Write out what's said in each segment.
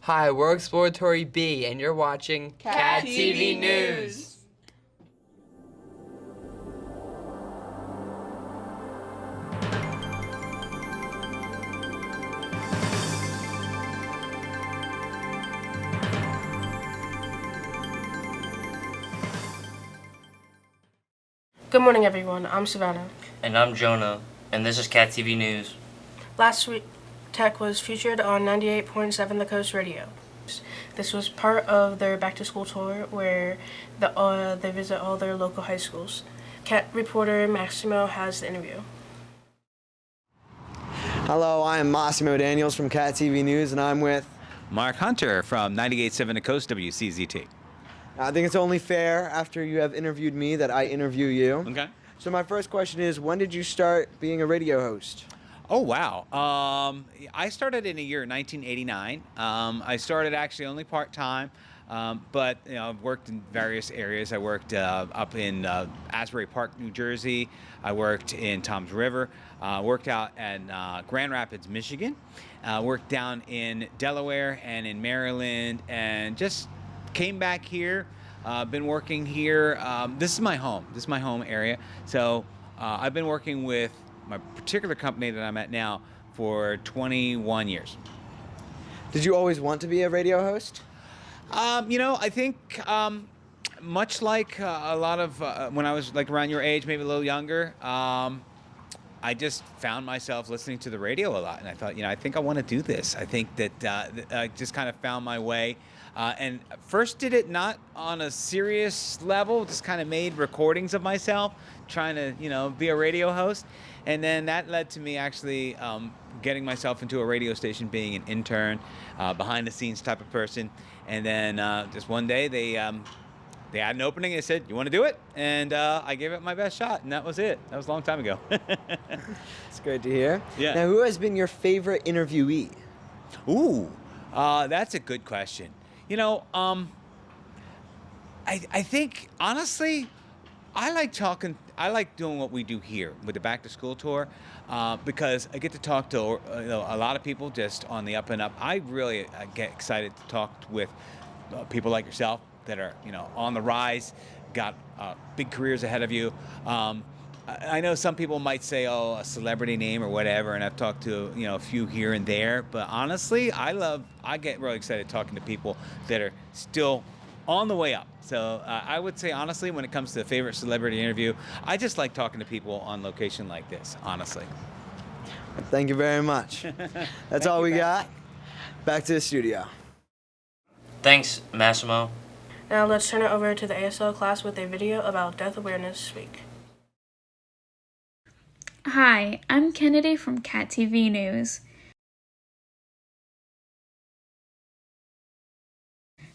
Hi, we're Exploratory B, and you're watching Cat TV News. Good morning, everyone. I'm Savannah. And I'm Jonah, and this is Cat TV News. Last week, Tech was featured on 98.7 The Coast Radio. This was part of their back-to-school tour where they visit all their local high schools. Cat reporter Massimo has the interview. Hello, I am Massimo Daniels from Cat TV News, and I'm with Mark Hunter from 98.7 The Coast WCZT. I think it's only fair after you have interviewed me that I interview you. Okay. So my first question is, when did you start being a radio host? Oh, wow. I started in the year 1989. I started actually only part-time, but I've worked in various areas. I worked up in Asbury Park, New Jersey. I worked in Toms River. Worked out in Grand Rapids, Michigan. Worked down in Delaware and in Maryland, and just came back here. Been working here. This is my home. This is my home area. So I've been working with my particular company that I'm at now for 21 years. Did you always want to be a radio host? I think much like a lot of when I was like around your age, maybe a little younger, I just found myself listening to the radio a lot, and I thought, I think I want to do this. I think that I just kind of found my way. And first did it not on a serious level, just kind of made recordings of myself trying to, be a radio host. And then that led to me actually getting myself into a radio station, being an intern, behind the scenes type of person. And then just one day they had an opening and they said, "You want to do it?" And I gave it my best shot, and that was it. That was a long time ago. It's great to hear. Yeah. Now, who has been your favorite interviewee? Ooh, that's a good question. I think, honestly, I like doing what we do here with the back to school tour because I get to talk to a lot of people just on the up and up. I really get excited to talk with people like yourself that are, on the rise, got big careers ahead of you. I know some people might say, a celebrity name or whatever, and I've talked to, a few here and there, but honestly, I get really excited talking to people that are still on the way up. So I would say, honestly, when it comes to a favorite celebrity interview, I just like talking to people on location like this, honestly. Thank you very much. That's all we got. Back to the studio. Thanks, Massimo. Now let's turn it over to the ASL class with a video about Death Awareness Week. Hi, I'm Kennedy from Cat TV News.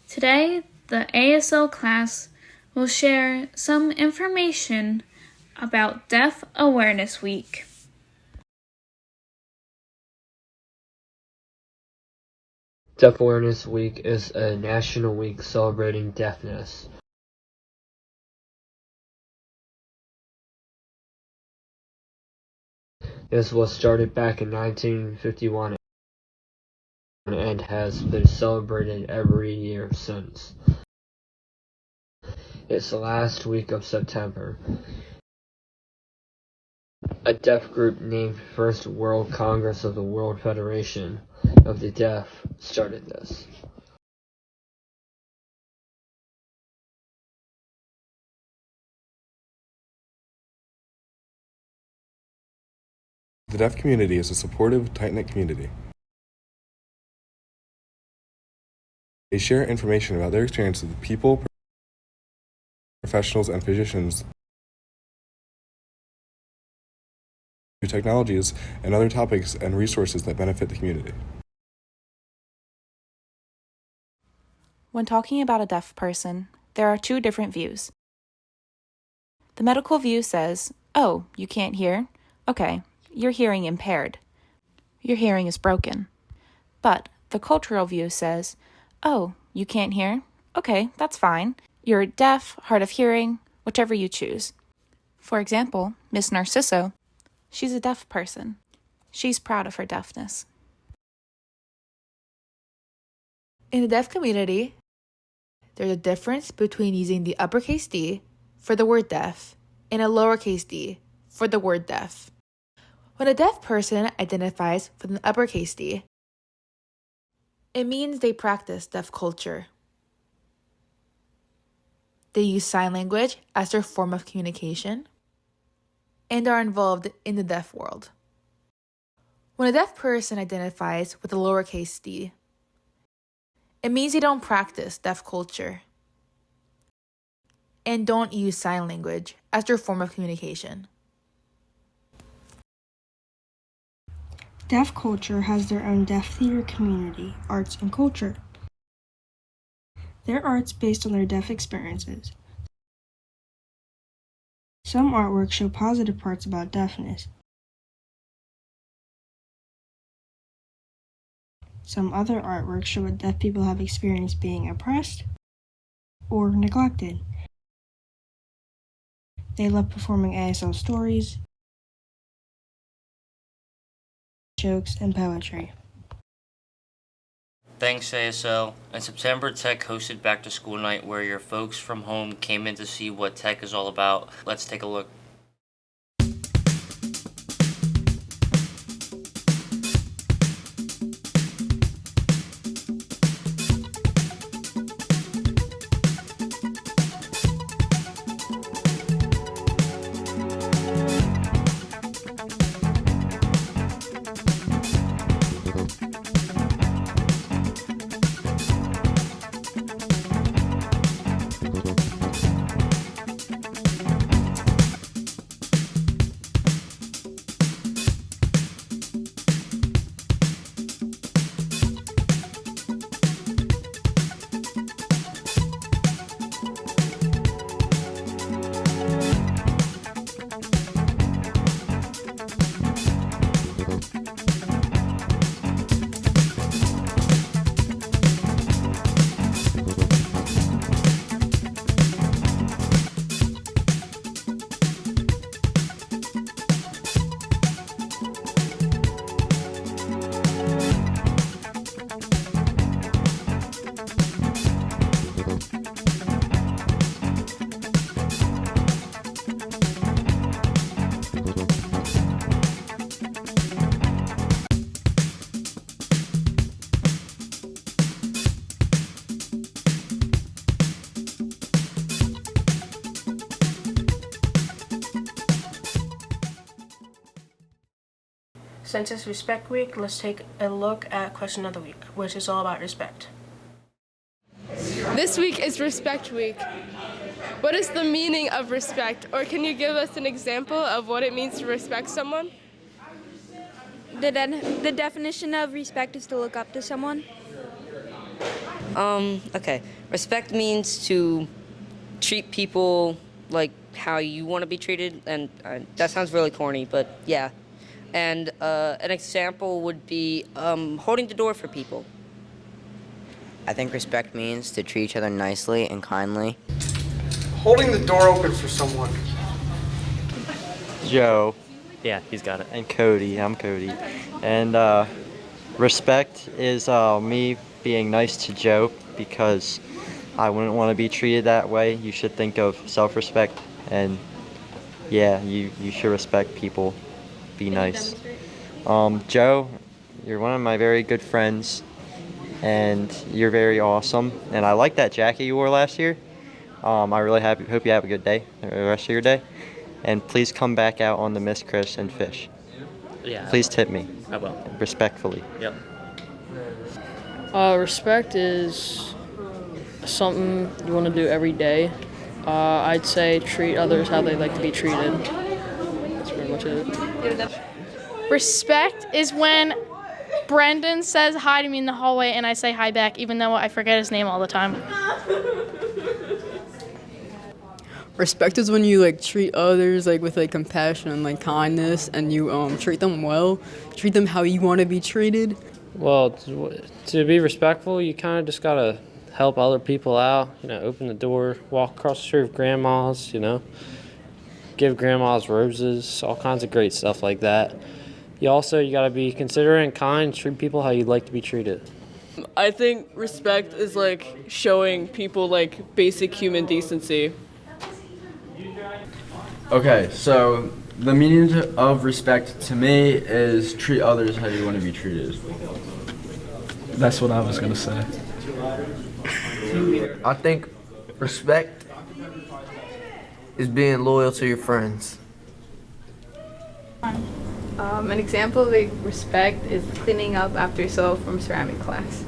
Today, the ASL class will share some information about Deaf Awareness Week. Deaf Awareness Week is a national week celebrating deafness. This was started back in 1951 and has been celebrated every year since. It's the last week of September. A deaf group named First World Congress of the World Federation of the Deaf started this. The deaf community is a supportive, tight-knit community. They share information about their experiences with people, professionals, and physicians, new technologies, and other topics and resources that benefit the community. When talking about a deaf person, there are two different views. The medical view says, "Oh, you can't hear? Okay, you're hearing impaired. Your hearing is broken." But the cultural view says, "Oh, you can't hear? Okay, that's fine. You're deaf, hard of hearing, whichever you choose." For example, Miss Narciso, she's a deaf person. She's proud of her deafness. In the deaf community, there's a difference between using the uppercase D for the word deaf and a lowercase d for the word deaf. When a deaf person identifies with an uppercase D, it means they practice deaf culture. They use sign language as their form of communication and are involved in the deaf world. When a deaf person identifies with a lowercase d, it means they don't practice deaf culture and don't use sign language as their form of communication. Deaf culture has their own deaf theater community, arts, and culture. Their art's based on their deaf experiences. Some artworks show positive parts about deafness. Some other artworks show what deaf people have experienced being oppressed or neglected. They love performing ASL stories, jokes, and poetry. Thanks, ASL. In September, Tech hosted Back to School Night where your folks from home came in to see what Tech is all about. Let's take a look. Since it's Respect Week, let's take a look at Question of the Week, which is all about respect. This week is Respect Week. What is the meaning of respect? Or can you give us an example of what it means to respect someone? The definition of respect is to look up to someone. Okay. Respect means to treat people like how you want to be treated, and that sounds really corny, but yeah. And an example would be holding the door for people. I think respect means to treat each other nicely and kindly. Holding the door open for someone. Joe. Yeah, he's got it. And Cody. I'm Cody. And respect is me being nice to Joe because I wouldn't want to be treated that way. You should think of self-respect, and yeah, you should respect people. Be nice. Joe, you're one of my very good friends, and you're very awesome. And I like that jacket you wore last year. I really hope you have a good day, the rest of your day. And please come back out on the Miss Chris and fish. Yeah. Please tip me. I will. Respectfully. Yep. Respect is something you want to do every day. I'd say treat others how they like to be treated. That's pretty much it. Respect is when Brendan says hi to me in the hallway and I say hi back, even though I forget his name all the time. Respect is when you treat others with compassion and kindness, and you treat them well, treat them how you want to be treated. Well, to be respectful, you kind of just gotta help other people out. Open the door, walk across the street with grandmas. Give grandmas roses, all kinds of great stuff like that. You gotta be considerate and kind, treat people how you'd like to be treated. I think respect is like showing people like basic human decency. Okay, so the meaning of respect to me is treat others how you want to be treated. That's what I was gonna say. I think respect is being loyal to your friends. An example of respect is cleaning up after yourself from ceramic class.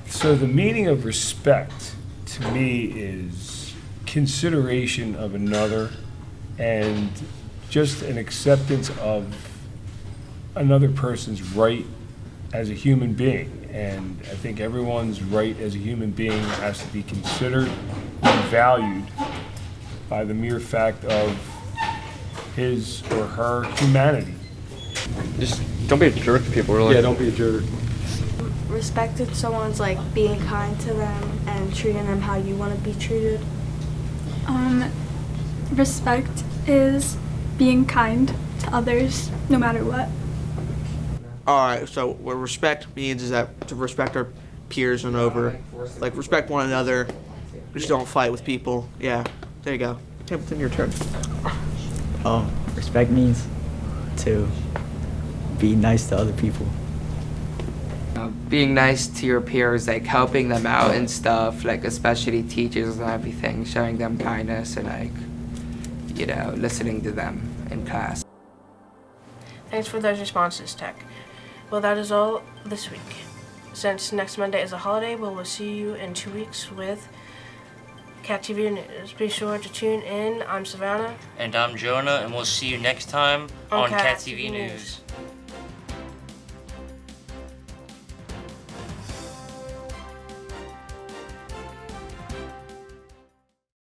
So the meaning of respect to me is consideration of another and just an acceptance of another person's right as a human being. And I think everyone's right as a human being has to be considered and valued by the mere fact of his or her humanity. Just don't be a jerk to people, really. Yeah, don't be a jerk. Respect if someone's like being kind to them and treating them how you want to be treated. Respect is being kind to others no matter what. Alright, so what respect means is that to respect our peers and over, like respect one another, just don't fight with people. Yeah, there you go. Templeton, your turn. Respect means to be nice to other people. Being nice to your peers, like helping them out and stuff, like especially teachers and everything, showing them kindness and like, you know, listening to them in class. Thanks for those responses, Tech. Well, that is all this week. Since next Monday is a holiday, we will see you in 2 weeks with Cat TV News. Be sure to tune in. I'm Savannah. And I'm Jonah, and we'll see you next time on Cat TV News.